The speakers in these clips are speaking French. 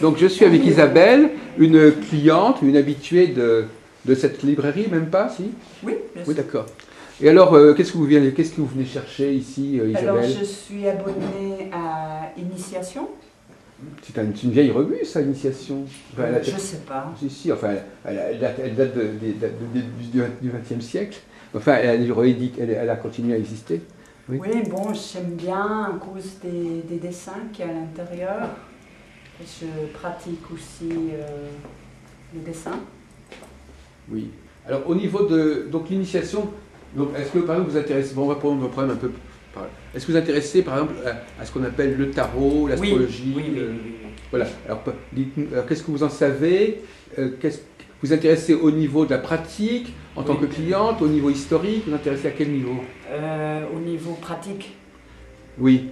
Donc je suis avec Isabelle, une cliente, une habituée de cette librairie, même pas, si? Oui, bien sûr. Oui, d'accord. Et alors, qu'est-ce que vous venez chercher ici, Isabelle? Alors, je suis abonnée à Initiation. C'est une vieille revue, ça, Initiation. Enfin, Je ne sais pas. Si, enfin, elle date du XXe siècle. Enfin, elle a continué à exister. Oui. Oui, bon, j'aime bien à cause des dessins qu'il y a à l'intérieur. Je pratique aussi le dessin. Oui. Alors, au niveau de l'initiation, est-ce que, par exemple, vous vous intéressez, bon, on va prendre un problème un peu. Est-ce que vous vous intéressez, par exemple, à ce qu'on appelle le tarot, l'astrologie? Oui. Voilà. Alors, qu'est-ce que vous en savez? Vous vous intéressez au niveau de la pratique, en tant que cliente, au niveau historique? Vous vous intéressez à quel niveau? Au niveau pratique. Oui.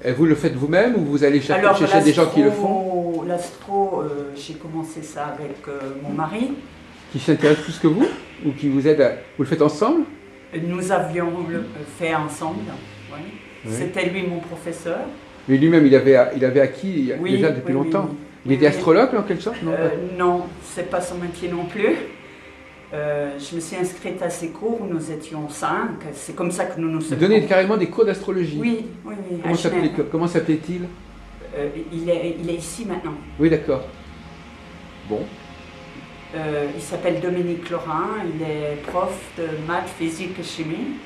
Et vous le faites vous-même ou vous allez chercher des gens qui le font? L'astro, j'ai commencé ça avec mon mari. Qui s'intéresse plus que vous? Ou qui vous aide Vous le faites ensemble? Nous avions fait ensemble. Oui. Oui. C'était lui mon professeur. Mais lui-même, il avait acquis déjà depuis longtemps. Il était astrologue, en quelque sorte? Non, c'est pas son métier non plus. Je me suis inscrite à ses cours, nous étions 5. C'est comme ça que nous nous sommes. Il donnait carrément des cours d'astrologie? Oui. Comment s'appelait-il? Il est ici maintenant. Oui, d'accord. Bon. Il s'appelle Dominique Laurin, il est prof de maths, physique et chimie.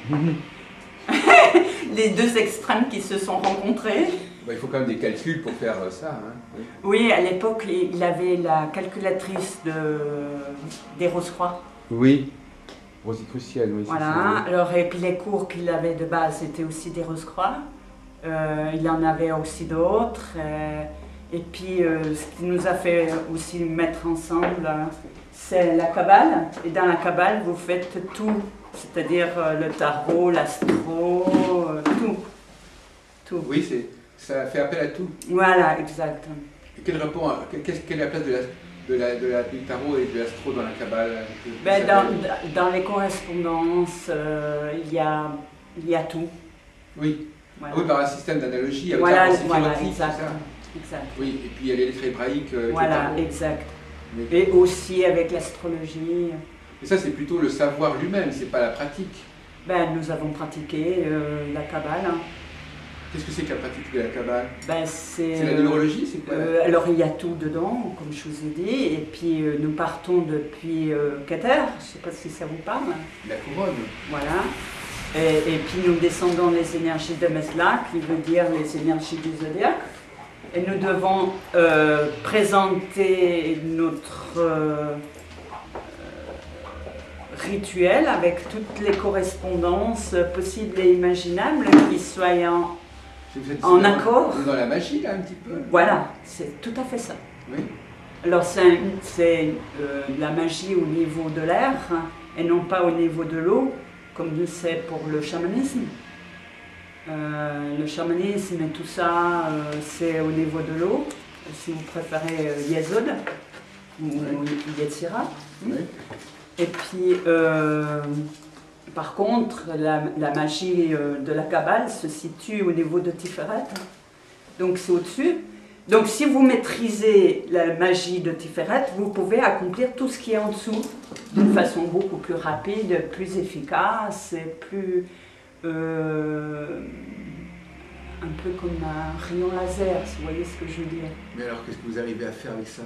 Les deux extrêmes qui se sont rencontrés. Il faut quand même des calculs pour faire ça. Hein. Oui, à l'époque, il avait la calculatrice des Rose-Croix. Oui, Rosicrucienne, oui. Voilà, alors, et puis les cours qu'il avait de base étaient aussi des Rose-Croix. Il en avait aussi d'autres. Et puis, ce qui nous a fait aussi mettre ensemble, c'est la Kabbale. Et dans la Kabbale, vous faites tout. C'est-à-dire le tarot, l'astro, tout. Oui, ça fait appel à tout. Voilà, exact. Et quelle est la place du tarot et de l'astro dans la Kabbale? Dans les correspondances, il y a tout. Oui. Voilà. Oui, par un système d'analogie. Voilà, exact. Oui, et puis il y a les lettres hébraïques. Voilà, exact. Oui. Et aussi avec l'astrologie. Et ça, c'est plutôt le savoir lui-même, c'est pas la pratique. Nous avons pratiqué la Kabbale. Qu'est-ce que c'est que la pratique de la Kabbale? C'est la numérologie, c'est quoi? Alors il y a tout dedans, comme je vous ai dit, et puis nous partons depuis Keter, je ne sais pas si ça vous parle. La couronne. Voilà. Et puis nous descendons les énergies de Meslak, qui veut dire les énergies du zodiaque. Et nous devons présenter notre rituel avec toutes les correspondances possibles et imaginables qui soient en accord. Dans la magie, là, un petit peu. Voilà, c'est tout à fait ça. Oui. Alors c'est la magie au niveau de l'air et non pas au niveau de l'eau, comme c'est pour le chamanisme. Le chamanisme et tout ça, c'est au niveau de l'eau, si vous préférez Yesod ou Yetzira. Oui. Et puis, par contre, la magie de la Kabbale se situe au niveau de Tiferet, donc c'est au-dessus. Donc si vous maîtrisez la magie de Tiferet, vous pouvez accomplir tout ce qui est en dessous d'une façon beaucoup plus rapide, plus efficace et plus... un peu comme un rayon laser, si vous voyez ce que je veux dire. Mais alors, qu'est-ce que vous arrivez à faire avec ça?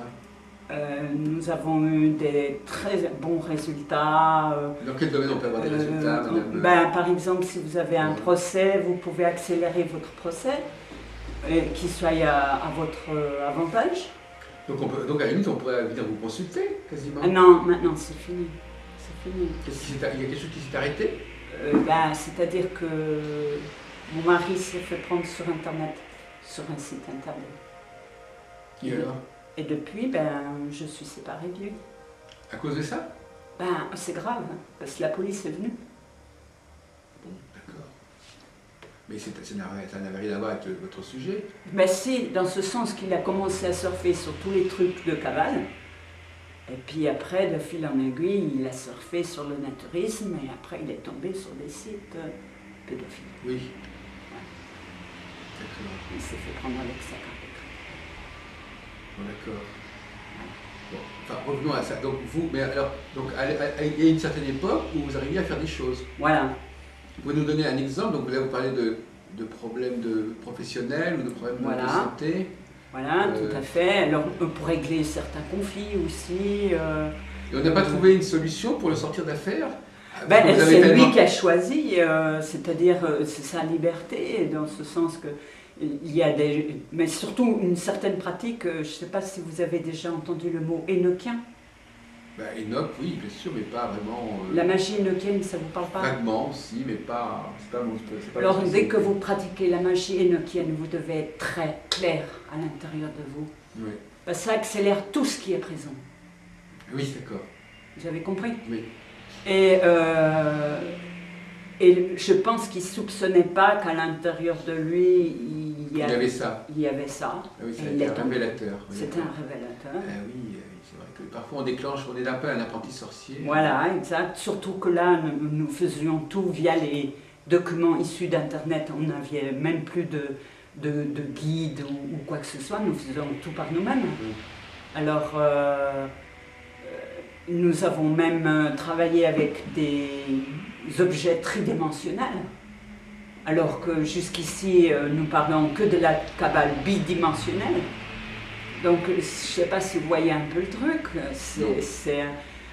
Nous avons eu des très bons résultats. Dans quel domaine on peut avoir des résultats, madame? Par exemple, si vous avez un procès, vous pouvez accélérer votre procès, qu'il soit à votre avantage. Donc à la limite, on pourrait venir vous consulter, quasiment. Non, maintenant c'est fini. C'est fini. Il y a quelque chose qui s'est arrêté? C'est-à-dire que mon mari s'est fait prendre sur Internet, sur un site Internet. Et alors? Et depuis, je suis séparée de lui. À cause de ça? C'est grave, parce que la police est venue. Bon, d'accord. Mais ça n'avait rien à voir avec votre sujet? Si, dans ce sens qu'il a commencé à surfer sur tous les trucs de Kabbale. Et puis après, de fil en aiguille, il a surfé sur le naturisme et après il est tombé sur des sites pédophiles. Oui. Ouais. Il s'est fait prendre avec sa carte. Bon, d'accord. Bon, enfin, revenons à ça. Donc, vous, mais alors, donc, il y a une certaine époque où vous arriviez à faire des choses. Voilà. Vous pouvez nous donner un exemple? Donc, là, vous parlez de problèmes professionnels ou de problèmes Voilà. de santé. Voilà, tout à fait. Alors, pour régler certains conflits aussi. Et on n'a pas trouvé une solution pour le sortir d'affaires? Ben, c'est lui qui a choisi, c'est-à-dire c'est sa liberté, dans ce sens que il y a des... Mais surtout une certaine pratique, je ne sais pas si vous avez déjà entendu le mot énoquien. Ben, Enoch, oui, bien sûr, mais pas vraiment... La magie énoquienne, ça ne vous parle pas? Vaguement, si, mais pas... C'est pas mon... Pas alors, dès que vous pratiquez la magie énoquienne, vous devez être très clair à l'intérieur de vous. Oui. Ben, ça accélère tout ce qui est présent. Oui, d'accord. Vous avez compris? Oui. Et je pense qu'il ne soupçonnait pas qu'à l'intérieur de lui, il y avait ça. Il y avait ça. Ah oui, c'est un révélateur. C'était un révélateur. Ah oui, c'est vrai que parfois on déclenche, on est un peu un apprenti sorcier. Voilà, exact. Surtout que là, nous faisions tout via les documents issus d'Internet. On n'avait même plus de guide ou quoi que ce soit. Nous faisions tout par nous-mêmes. Alors... nous avons même travaillé avec des objets tridimensionnels, alors que jusqu'ici nous parlons que de la Kabbale bidimensionnelle. Donc je ne sais pas si vous voyez un peu le truc.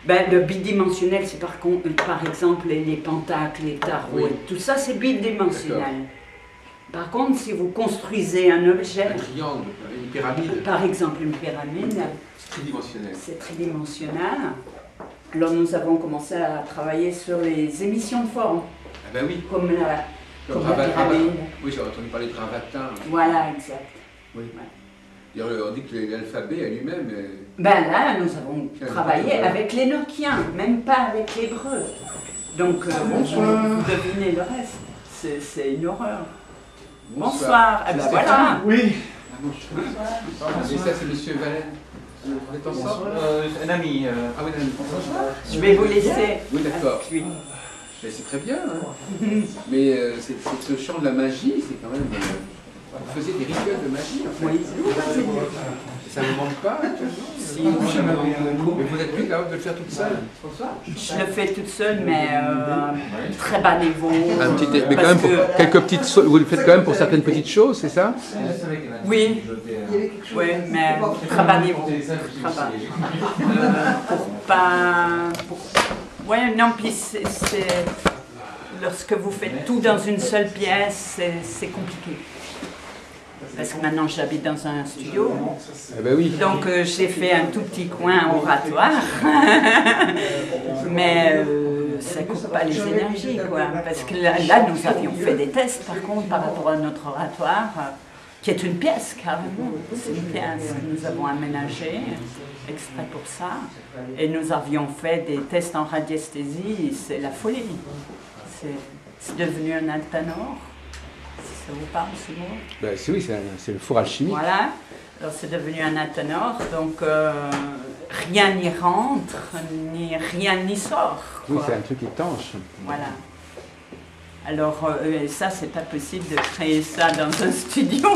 Le bidimensionnel, c'est par exemple les pentacles, les tarots, oui. Et tout ça c'est bidimensionnel. Par contre, si vous construisez un objet... Un triangle, une pyramide. Par exemple, une pyramide. C'est tridimensionnel. C'est tridimensionnel. Alors nous avons commencé à travailler sur les émissions de forme. Ah ben oui. Comme la pyramide. Oui, j'ai entendu parler de Ravatin. Voilà, exact. Oui. Ouais. On dit que l'alphabet à lui-même... Ben là, nous avons travaillé avec l'énoquien, même pas avec l'hébreu. Donc, vous devinez le reste. C'est une horreur. Bonsoir. Ah ben voilà. Oui. Bonsoir. Et ça, c'est Monsieur Valène. Vous êtes ensemble? Un ami. Ah oui, un ami. Je vais vous laisser. Oui, d'accord. C'est très bien. Hein. Mais ce champ de la magie, c'est quand même... Vous faisiez des rituels de magie, en fait. Oui. Ça ne manque pas actuellement? Si. Mais vous êtes plus capable de le faire toute seule? Je le fais toute seule, mais très bas niveau. Mais quand même, pour quelques petites choses, vous le faites quand même pour certaines petites choses, c'est ça? Oui, oui, mais très bas niveau. Très bas. Pour pas... Ouais, non, puis lorsque vous faites tout dans une seule pièce, c'est compliqué. Parce que maintenant j'habite dans un studio, ben oui. Donc j'ai fait un tout petit coin oratoire, mais ça ne coupe pas les énergies, quoi. Parce que là, nous avions fait des tests par contre par rapport à notre oratoire, qui est une pièce carrément. C'est une pièce que nous avons aménagée exprès pour ça. Et nous avions fait des tests en radiesthésie, c'est la folie. C'est devenu un altanor. Ça vous parle ce mot? Ben, oui, c'est le four alchimique. Voilà, alors c'est devenu un athénor, donc rien n'y rentre, ni rien n'y sort. Quoi. Oui, c'est un truc étanche. Voilà. Alors ça, c'est pas possible de créer ça dans un studio.